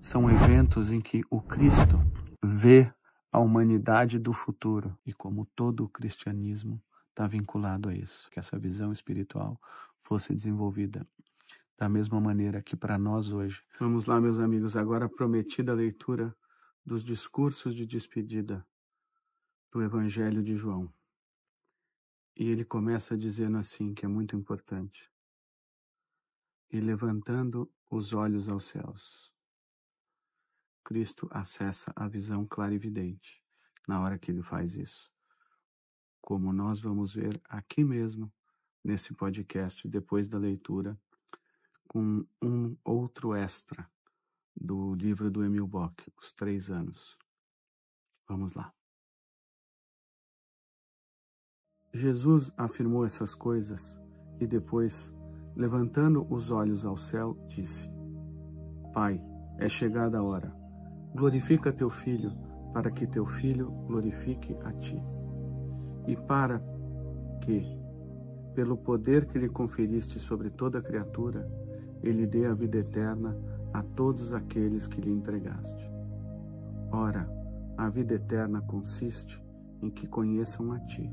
São eventos em que o Cristo vê a humanidade do futuro e como todo o cristianismo está vinculado a isso, que essa visão espiritual fosse desenvolvida da mesma maneira que para nós hoje. Vamos lá, meus amigos, agora a prometida leitura dos discursos de despedida do Evangelho de João. E ele começa dizendo assim, que é muito importante: e levantando os olhos aos céus. Cristo acessa a visão clarividente na hora que ele faz isso. Como nós vamos ver aqui mesmo, nesse podcast, depois da leitura, com um outro extra do livro do Emil Bock, Os 3 Anos. Vamos lá. Jesus afirmou essas coisas e depois, levantando os olhos ao céu, disse: Pai, é chegada a hora. Glorifica teu Filho, para que teu Filho glorifique a ti. E para que, pelo poder que lhe conferiste sobre toda a criatura, ele dê a vida eterna a todos aqueles que lhe entregaste. Ora, a vida eterna consiste em que conheçam a ti,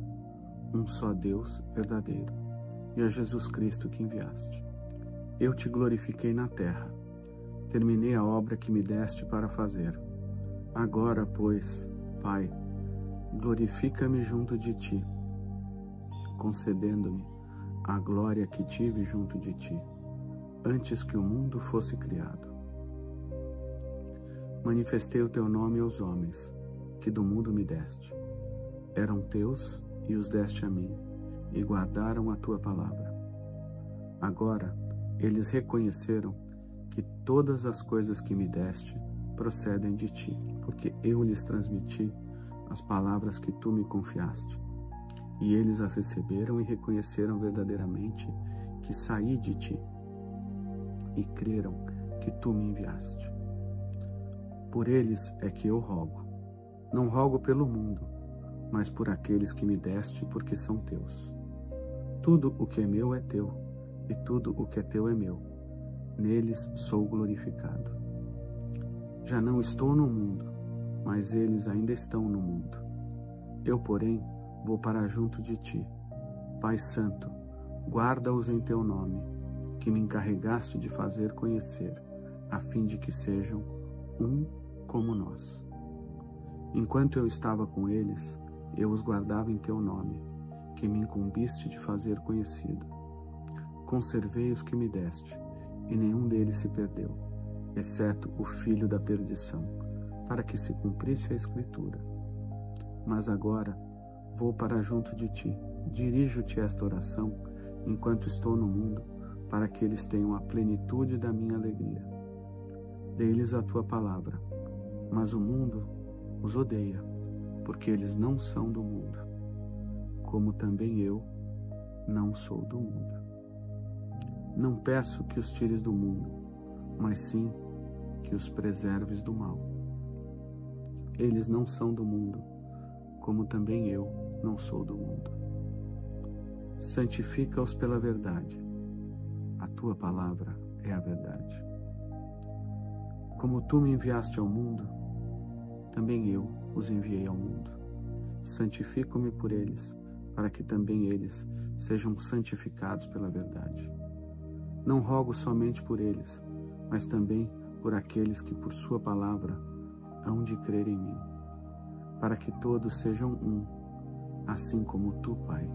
um só Deus verdadeiro, e a Jesus Cristo que enviaste. Eu te glorifiquei na terra, terminei a obra que me deste para fazer. Agora, pois, Pai, glorifica-me junto de ti, concedendo-me a glória que tive junto de ti, antes que o mundo fosse criado. Manifestei o teu nome aos homens, que do mundo me deste. Eram teus e os deste a mim, e guardaram a tua palavra. Agora, eles reconheceram que todas as coisas que me deste procedem de ti, porque eu lhes transmiti as palavras que tu me confiaste. E eles as receberam e reconheceram verdadeiramente que saí de ti, e creram que tu me enviaste. Por eles é que eu rogo. Não rogo pelo mundo, mas por aqueles que me deste, porque são teus. Tudo o que é meu é teu, e tudo o que é teu é meu. Neles sou glorificado. Já não estou no mundo, mas eles ainda estão no mundo. Eu, porém, vou para junto de ti. Pai Santo, guarda-os em teu nome, que me encarregaste de fazer conhecer, a fim de que sejam um como nós. Enquanto eu estava com eles, eu os guardava em teu nome, que me incumbiste de fazer conhecido. Conservei os que me deste, e nenhum deles se perdeu, exceto o filho da perdição, para que se cumprisse a Escritura. Mas agora vou para junto de ti, dirijo-te esta oração, enquanto estou no mundo, para que eles tenham a plenitude da minha alegria. Dei-lhes a tua palavra, mas o mundo os odeia, porque eles não são do mundo, como também eu não sou do mundo. Não peço que os tires do mundo, mas sim que os preserves do mal. Eles não são do mundo, como também eu não sou do mundo. Santifica-os pela verdade. A tua palavra é a verdade. Como tu me enviaste ao mundo, também eu os enviei ao mundo. Santifico-me por eles, para que também eles sejam santificados pela verdade. Não rogo somente por eles, mas também por aqueles que por sua palavra hão de crer em mim, para que todos sejam um, assim como tu, Pai,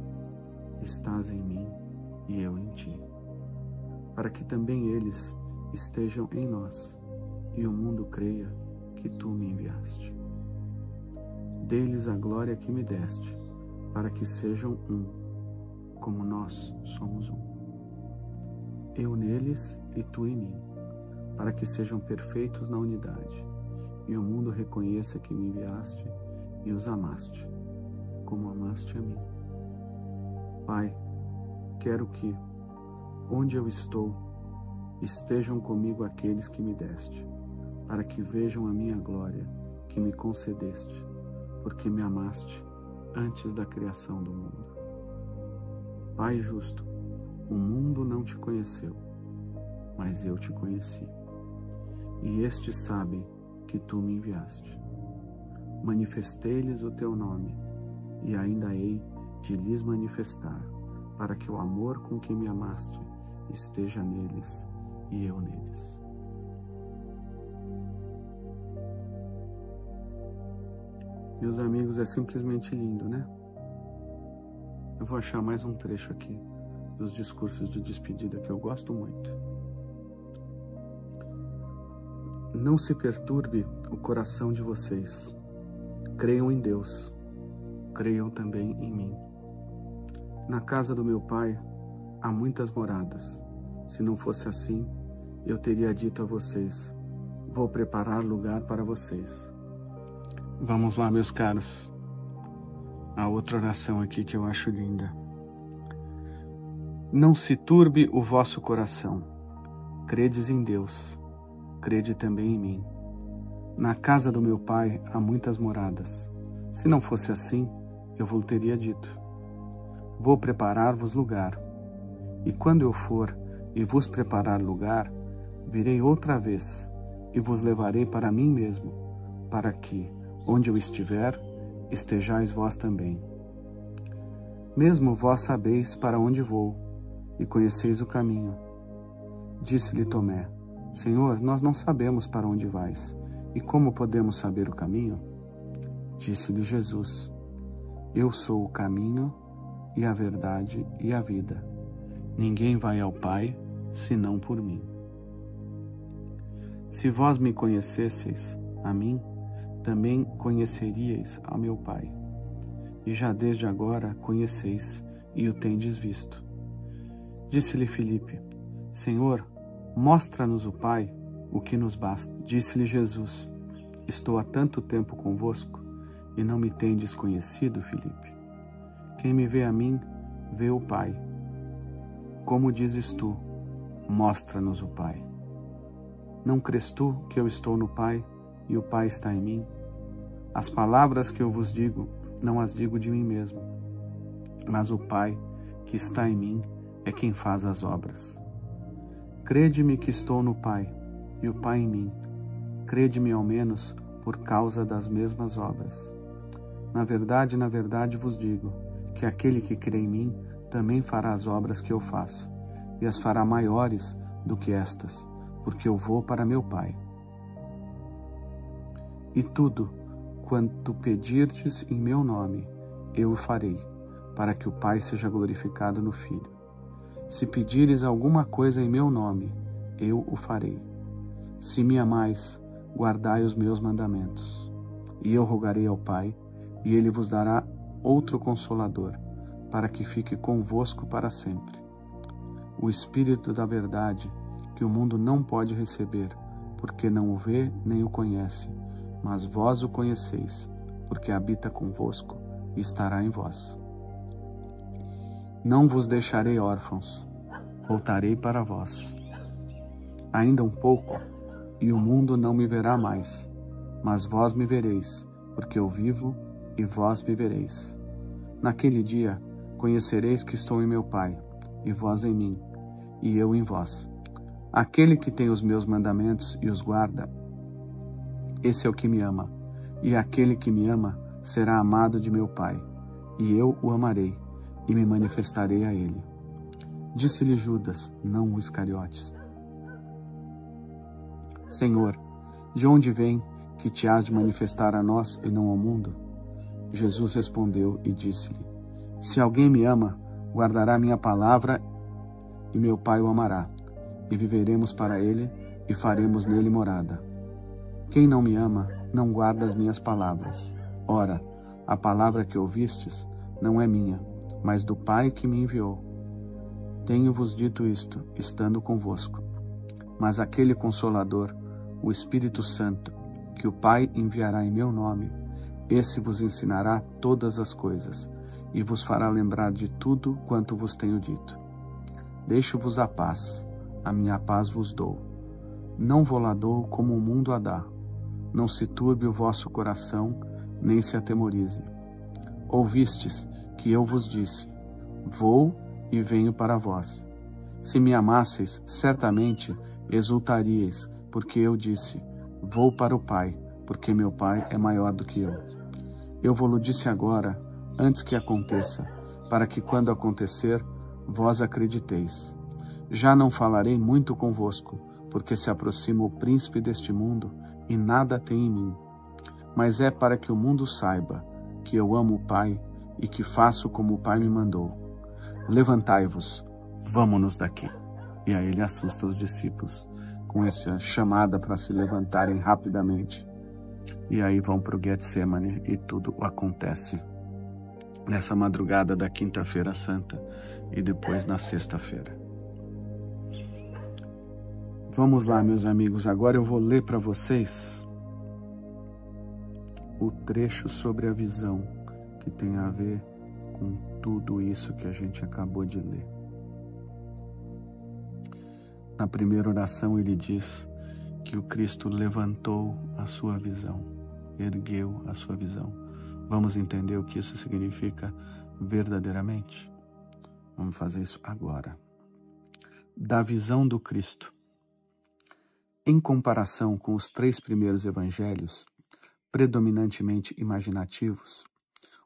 estás em mim e eu em ti, para que também eles estejam em nós, e o mundo creia que tu me enviaste. Dê-lhes a glória que me deste, para que sejam um, como nós somos um. Eu neles e tu em mim, para que sejam perfeitos na unidade, e o mundo reconheça que me enviaste e os amaste, como amaste a mim. Pai, quero que, onde eu estou, estejam comigo aqueles que me deste, para que vejam a minha glória que me concedeste, porque me amaste antes da criação do mundo. Pai justo, o mundo não te conheceu, mas eu te conheci. e estes sabem que tu me enviaste. Manifestei-lhes o teu nome, e ainda hei de lhes manifestar, para que o amor com que me amaste esteja neles e eu neles. Meus amigos, é simplesmente lindo, né? Eu vou achar mais um trecho aqui dos discursos de despedida que eu gosto muito. Não se perturbe o coração de vocês. Creiam em Deus. Creiam também em mim. Na casa do meu Pai há muitas moradas. Se não fosse assim, eu teria dito a vocês: vou preparar lugar para vocês. Vamos lá, meus caros. A outra oração aqui que eu acho linda. Não se turbe o vosso coração. Credes em Deus. Crede também em mim. Na casa do meu Pai há muitas moradas. Se não fosse assim, eu vos teria dito: vou preparar-vos lugar. E quando eu for e vos preparar lugar, virei outra vez e vos levarei para mim mesmo, para que, onde eu estiver, estejais vós também. Mesmo vós sabeis para onde vou, e conheceis o caminho. Disse-lhe Tomé: Senhor, nós não sabemos para onde vais, e como podemos saber o caminho? Disse-lhe Jesus: Eu sou o caminho, e a verdade e a vida. Ninguém vai ao Pai, senão por mim. Se vós me conhecesseis, a mim, também conheceríeis a meu Pai. E já desde agora conheceis e o tendes visto. Disse-lhe Filipe: Senhor, mostra-nos o Pai, o que nos basta. Disse-lhe Jesus: Estou há tanto tempo convosco, e não me tendes conhecido, Filipe? Quem me vê a mim, vê o Pai. Como dizes tu: mostra-nos o Pai. Não crês tu que eu estou no Pai, e o Pai está em mim? As palavras que eu vos digo, não as digo de mim mesmo, mas o Pai que está em mim é quem faz as obras. Crede-me que estou no Pai, e o Pai em mim. Crede-me ao menos por causa das mesmas obras. Na verdade vos digo, que aquele que crê em mim também fará as obras que eu faço, e as fará maiores do que estas, porque eu vou para meu Pai. E tudo quanto pedirdes em meu nome, eu o farei, para que o Pai seja glorificado no Filho. Se pedires alguma coisa em meu nome, eu o farei. Se me amais, guardai os meus mandamentos. E eu rogarei ao Pai, e ele vos dará outro Consolador, para que fique convosco para sempre. O Espírito da verdade, que o mundo não pode receber, porque não o vê nem o conhece, mas vós o conheceis, porque habita convosco e estará em vós. Não vos deixarei órfãos, voltarei para vós. Ainda um pouco, e o mundo não me verá mais, mas vós me vereis, porque eu vivo e vós vivereis. Naquele dia, conhecereis que estou em meu Pai, e vós em mim, e eu em vós. Aquele que tem os meus mandamentos e os guarda, esse é o que me ama, e aquele que me ama será amado de meu Pai, e eu o amarei, e me manifestarei a ele. Disse-lhe Judas, não o Iscariotes: Senhor, de onde vem que te has de manifestar a nós e não ao mundo? Jesus respondeu e disse-lhe: Se alguém me ama, guardará minha palavra, e meu Pai o amará, e viveremos para ele, e faremos nele morada. Quem não me ama, não guarda as minhas palavras. Ora, a palavra que ouvistes não é minha, mas do Pai que me enviou. Tenho-vos dito isto, estando convosco. Mas aquele Consolador, o Espírito Santo, que o Pai enviará em meu nome, esse vos ensinará todas as coisas, e vos fará lembrar de tudo quanto vos tenho dito. Deixo-vos a paz, a minha paz vos dou. Não vou lá dou como o mundo a dá. Não se turbe o vosso coração, nem se atemorize. Ouvistes que eu vos disse: vou e venho para vós. Se me amasseis, certamente exultaríeis, porque eu disse: vou para o Pai, porque meu Pai é maior do que eu. Eu vou-lo disse agora, antes que aconteça, para que quando acontecer, vós acrediteis. Já não falarei muito convosco, porque se aproxima o príncipe deste mundo, e nada tem em mim. Mas é para que o mundo saiba que eu amo o Pai, e que faço como o Pai me mandou. Levantai-vos, vamo-nos daqui. E aí ele assusta os discípulos com essa chamada para se levantarem rapidamente. E aí vão para o Getsemane e tudo acontece nessa madrugada da quinta-feira santa e depois na sexta-feira. Vamos lá, meus amigos, agora eu vou ler para vocês o trecho sobre a visão que tem a ver com tudo isso que a gente acabou de ler. Na primeira oração ele diz que o Cristo levantou a sua visão, ergueu a sua visão. Vamos entender o que isso significa verdadeiramente? Vamos fazer isso agora. Da visão do Cristo. Em comparação com os 3 primeiros evangelhos, predominantemente imaginativos,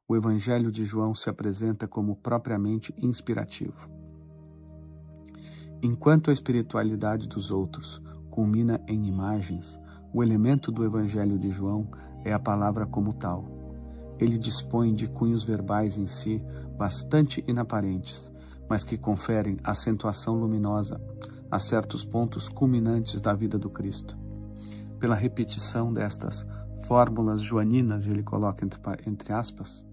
o Evangelho de João se apresenta como propriamente inspirativo. Enquanto a espiritualidade dos outros culmina em imagens, o elemento do Evangelho de João é a palavra como tal. Ele dispõe de cunhos verbais em si bastante inaparentes, mas que conferem acentuação luminosa a certos pontos culminantes da vida do Cristo. Pela repetição destas fórmulas joaninas, ele coloca entre aspas,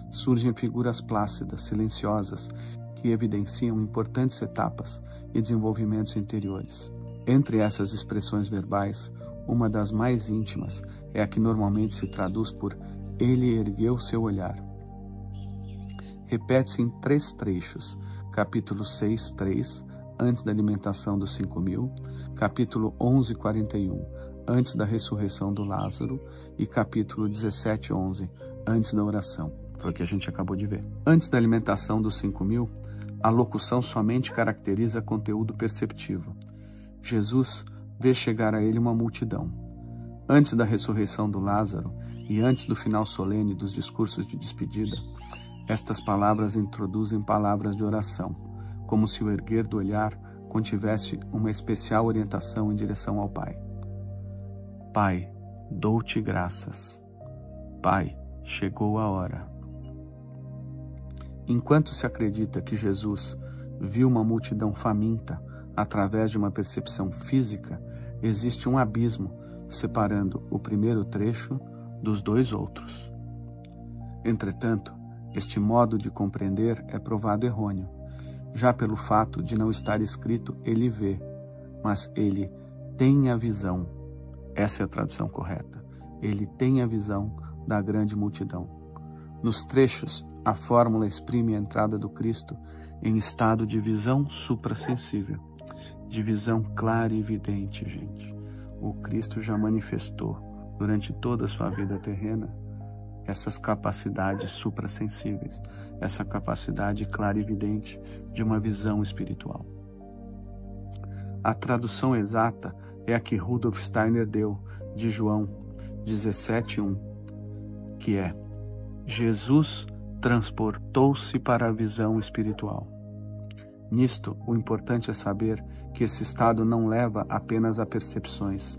surgem figuras plácidas, silenciosas, que evidenciam importantes etapas e desenvolvimentos interiores. Entre essas expressões verbais, uma das mais íntimas é a que normalmente se traduz por ele ergueu seu olhar. Repete-se em 3 trechos, capítulo 6, 3, antes da alimentação dos 5.000, capítulo 11, 41, antes da ressurreição do Lázaro, e capítulo 17, 11, antes da oração. Foi o que a gente acabou de ver. Antes da alimentação dos 5.000, a locução somente caracteriza conteúdo perceptivo. Jesus vê chegar a ele uma multidão. Antes da ressurreição do Lázaro e antes do final solene dos discursos de despedida, estas palavras introduzem palavras de oração, como se o erguer do olhar contivesse uma especial orientação em direção ao Pai. Pai, dou-te graças. Pai, chegou a hora. Enquanto se acredita que Jesus viu uma multidão faminta através de uma percepção física, existe um abismo separando o primeiro trecho dos 2 outros. Entretanto, este modo de compreender é provado errôneo, já pelo fato de não estar escrito ele vê, mas ele tem a visão. Essa é a tradução correta. Ele tem a visão da grande multidão. Nos trechos, a fórmula exprime a entrada do Cristo em estado de visão suprassensível, de visão clara e evidente, gente. O Cristo já manifestou durante toda a sua vida terrena essas capacidades suprassensíveis, essa capacidade clara e evidente de uma visão espiritual. A tradução exata é a que Rudolf Steiner deu de João 17:1, que é: Jesus transportou-se para a visão espiritual. Nisto, o importante é saber que esse estado não leva apenas a percepções,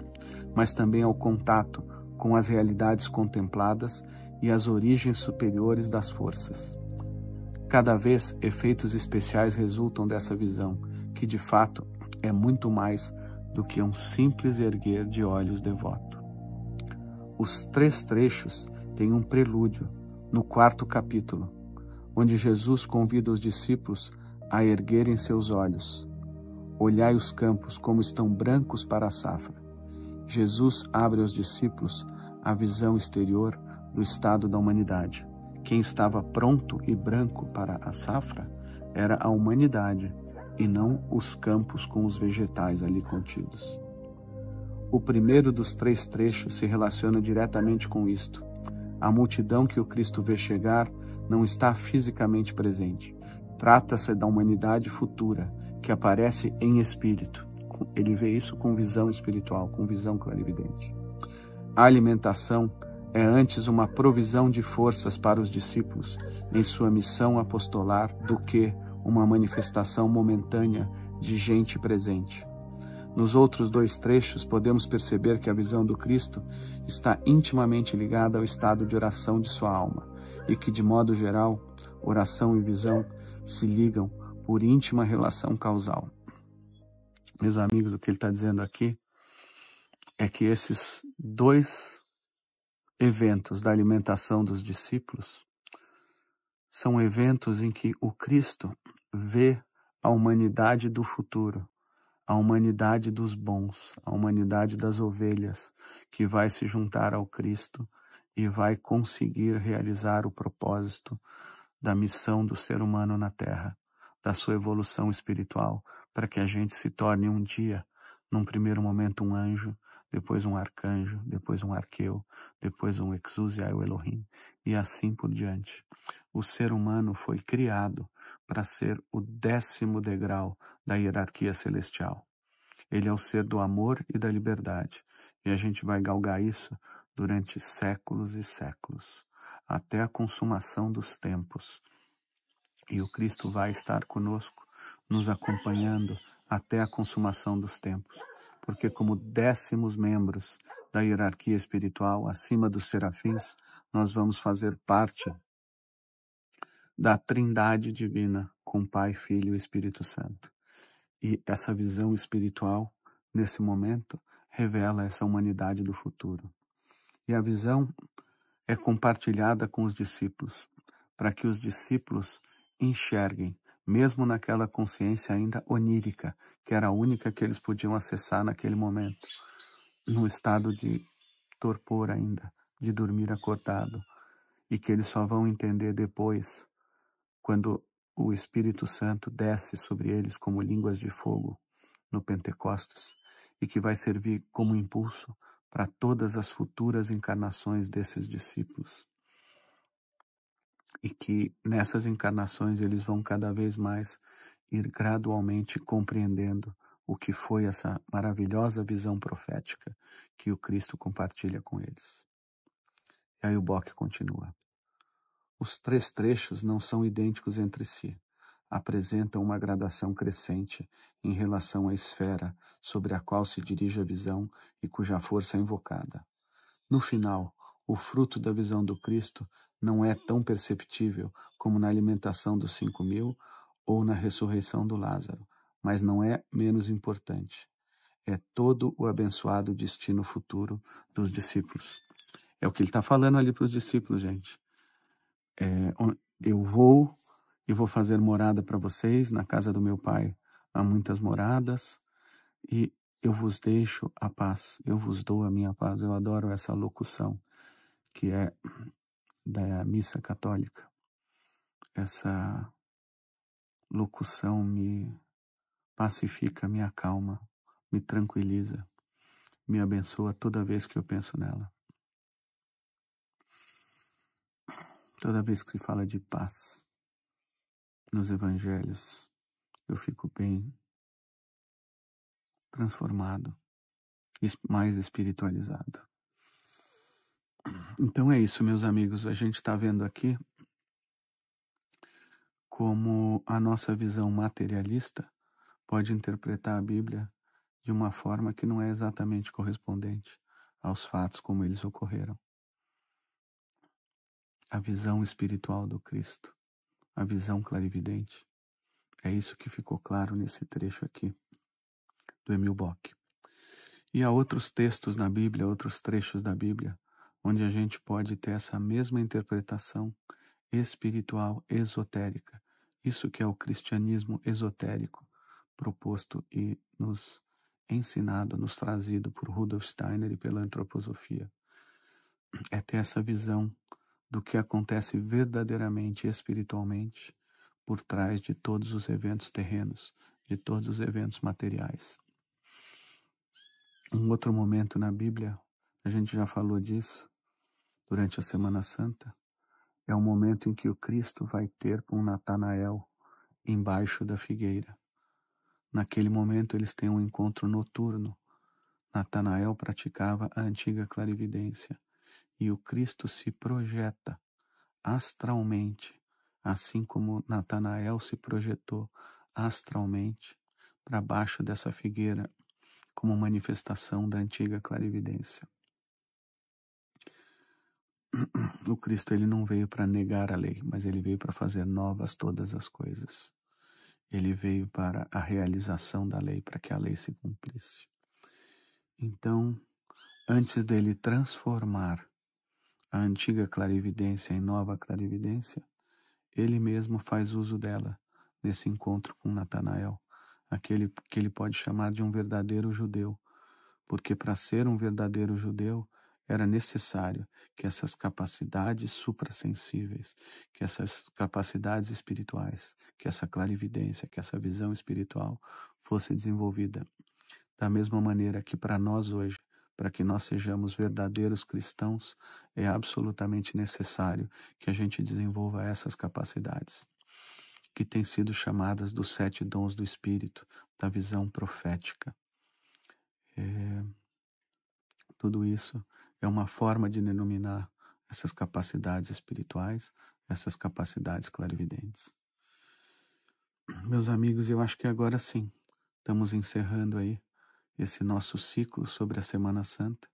mas também ao contato com as realidades contempladas e as origens superiores das forças. Cada vez, efeitos especiais resultam dessa visão, que de fato é muito mais do que um simples erguer de olhos devoto. Os 3 trechos têm um prelúdio no 4º capítulo, onde Jesus convida os discípulos a erguerem seus olhos. Olhai os campos como estão brancos para a safra. Jesus abre aos discípulos a visão exterior do estado da humanidade. Quem estava pronto e branco para a safra era a humanidade e não os campos com os vegetais ali contidos. O primeiro dos 3 trechos se relaciona diretamente com isto. A multidão que o Cristo vê chegar não está fisicamente presente. Trata-se da humanidade futura, que aparece em espírito, vê isso com visão espiritual, com visão clarividente. A alimentação é antes uma provisão de forças para os discípulos em sua missão apostolar do que uma manifestação momentânea de gente presente. Nos outros dois trechos, podemos perceber que a visão do Cristo está intimamente ligada ao estado de oração de sua alma e que, de modo geral, oração e visão se ligam por íntima relação causal. Meus amigos, o que ele está dizendo aqui é que esses dois eventos da alimentação dos discípulos são eventos em que o Cristo vê a humanidade do futuro, a humanidade dos bons, a humanidade das ovelhas, que vai se juntar ao Cristo e vai conseguir realizar o propósito da missão do ser humano na Terra, da sua evolução espiritual, para que a gente se torne um dia, num primeiro momento, um anjo, depois um arcanjo, depois um arqueu, depois um exousiai Elohim, e assim por diante. O ser humano foi criado para ser o 10º degrau da hierarquia celestial. Ele é o ser do amor e da liberdade, e a gente vai galgar isso durante séculos e séculos, até a consumação dos tempos. E o Cristo vai estar conosco, nos acompanhando até a consumação dos tempos, porque como 10º membros da hierarquia espiritual, acima dos serafins, nós vamos fazer parte da Trindade divina, com Pai, Filho e Espírito Santo. E essa visão espiritual, nesse momento, revela essa humanidade do futuro. E a visão é compartilhada com os discípulos, para que os discípulos enxerguem, mesmo naquela consciência ainda onírica, que era a única que eles podiam acessar naquele momento, no estado de torpor ainda, de dormir acordado, e que eles só vão entender depois, quando o Espírito Santo desce sobre eles como línguas de fogo no Pentecostes, e que vai servir como impulso para todas as futuras encarnações desses discípulos. E que nessas encarnações eles vão cada vez mais ir gradualmente compreendendo o que foi essa maravilhosa visão profética que o Cristo compartilha com eles. E aí o Bock continua. Os 3 trechos não são idênticos entre si. Apresentam uma gradação crescente em relação à esfera sobre a qual se dirige a visão e cuja força é invocada. No final, o fruto da visão do Cristo não é tão perceptível como na alimentação dos 5.000 ou na ressurreição do Lázaro, mas não é menos importante. É todo o abençoado destino futuro dos discípulos. É o que ele está falando ali para os discípulos, gente. Eu vou e vou fazer morada para vocês, na casa do meu Pai há muitas moradas, e eu vos deixo a paz, eu vos dou a minha paz. Eu adoro essa locução, que é da missa católica. Essa locução me pacifica, me acalma, me tranquiliza, me abençoa toda vez que eu penso nela. Toda vez que se fala de paz nos evangelhos, eu fico bem transformado, mais espiritualizado. Então é isso, meus amigos. A gente está vendo aqui como a nossa visão materialista pode interpretar a Bíblia de uma forma que não é exatamente correspondente aos fatos como eles ocorreram. A visão espiritual do Cristo, a visão clarividente, é isso que ficou claro nesse trecho aqui do Emil Bock. E há outros textos na Bíblia, outros trechos da Bíblia, onde a gente pode ter essa mesma interpretação espiritual esotérica. Isso que é o cristianismo esotérico, proposto e nos ensinado, nos trazido por Rudolf Steiner e pela antroposofia. É ter essa visão do que acontece verdadeiramente espiritualmente por trás de todos os eventos terrenos, de todos os eventos materiais. Um outro momento na Bíblia, a gente já falou disso durante a Semana Santa, é o momento em que o Cristo vai ter com Natanael embaixo da figueira. Naquele momento eles têm um encontro noturno. Natanael praticava a antiga clarividência e o Cristo se projeta astralmente, assim como Natanael se projetou astralmente para baixo dessa figueira como manifestação da antiga clarividência. O Cristo ele não veio para negar a lei, mas ele veio para fazer novas todas as coisas. Ele veio para a realização da lei, para que a lei se cumprisse. Então, antes dele transformar a antiga clarividência em nova clarividência, ele mesmo faz uso dela nesse encontro com Natanael, aquele que ele pode chamar de um verdadeiro judeu, porque para ser um verdadeiro judeu era necessário que essas capacidades suprassensíveis, que essas capacidades espirituais, que essa clarividência, que essa visão espiritual fosse desenvolvida. Da mesma maneira que para nós hoje, para que nós sejamos verdadeiros cristãos, é absolutamente necessário que a gente desenvolva essas capacidades, que têm sido chamadas dos 7 dons do Espírito, da visão profética. Tudo isso é uma forma de denominar essas capacidades espirituais, essas capacidades clarividentes. Meus amigos, eu acho que agora sim, estamos encerrando aí esse nosso ciclo sobre a Semana Santa,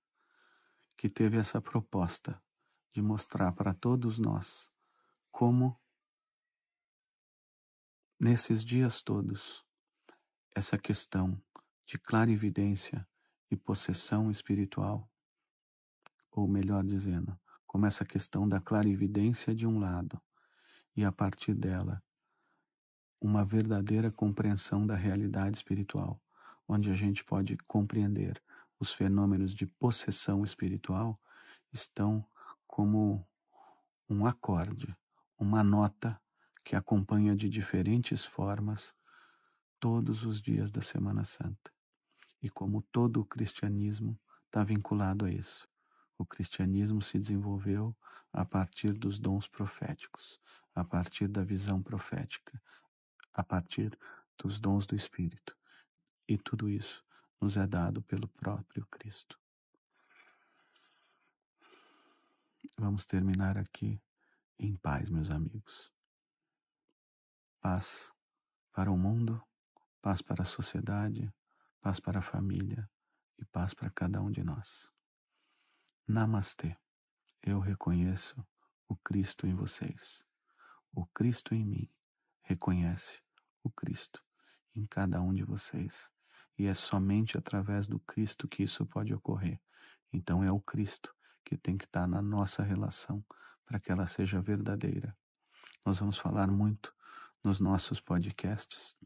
que teve essa proposta de mostrar para todos nós como, nesses dias todos, essa questão de clarividência e possessão espiritual, ou melhor dizendo, como essa questão da clarividência de um lado e a partir dela uma verdadeira compreensão da realidade espiritual, onde a gente pode compreender os fenômenos de possessão espiritual, estão como um acorde, uma nota que acompanha de diferentes formas todos os dias da Semana Santa. E como todo o cristianismo está vinculado a isso. O cristianismo se desenvolveu a partir dos dons proféticos, a partir da visão profética, a partir dos dons do Espírito. E tudo isso nos é dado pelo próprio Cristo. Vamos terminar aqui em paz, meus amigos. Paz para o mundo, paz para a sociedade, paz para a família e paz para cada um de nós. Namastê. Eu reconheço o Cristo em vocês. O Cristo em mim reconhece o Cristo em cada um de vocês. E é somente através do Cristo que isso pode ocorrer. Então é o Cristo que tem que estar na nossa relação para que ela seja verdadeira. Nós vamos falar muito nos nossos podcasts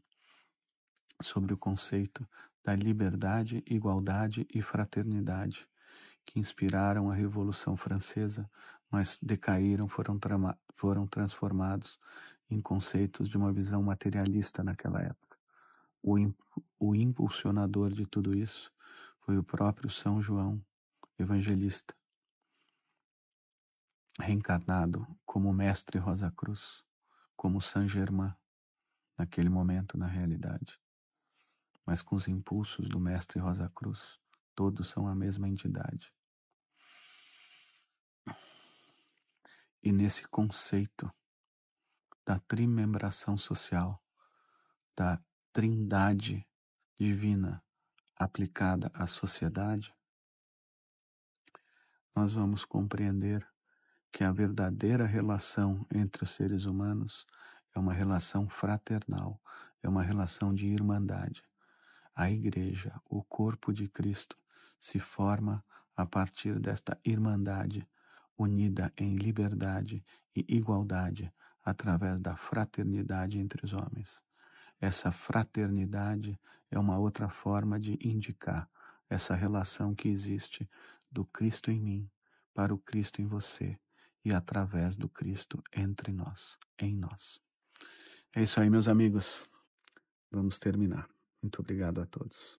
sobre o conceito da liberdade, igualdade e fraternidade que inspiraram a Revolução Francesa, mas decaíram, foram transformados em conceitos de uma visão materialista naquela época. O impulsionador de tudo isso foi o próprio São João Evangelista, reencarnado como Mestre Rosa Cruz, como Saint-Germain, naquele momento na realidade. Mas com os impulsos do Mestre Rosa Cruz, todos são a mesma entidade. E nesse conceito da trimembração social, da trindade divina aplicada à sociedade, nós vamos compreender que a verdadeira relação entre os seres humanos é uma relação fraternal, é uma relação de irmandade. A Igreja, o corpo de Cristo, se forma a partir desta irmandade, unida em liberdade e igualdade, através da fraternidade entre os homens. Essa fraternidade é uma outra forma de indicar essa relação que existe do Cristo em mim, para o Cristo em você e através do Cristo entre nós, em nós. É isso aí, meus amigos. Vamos terminar. Muito obrigado a todos.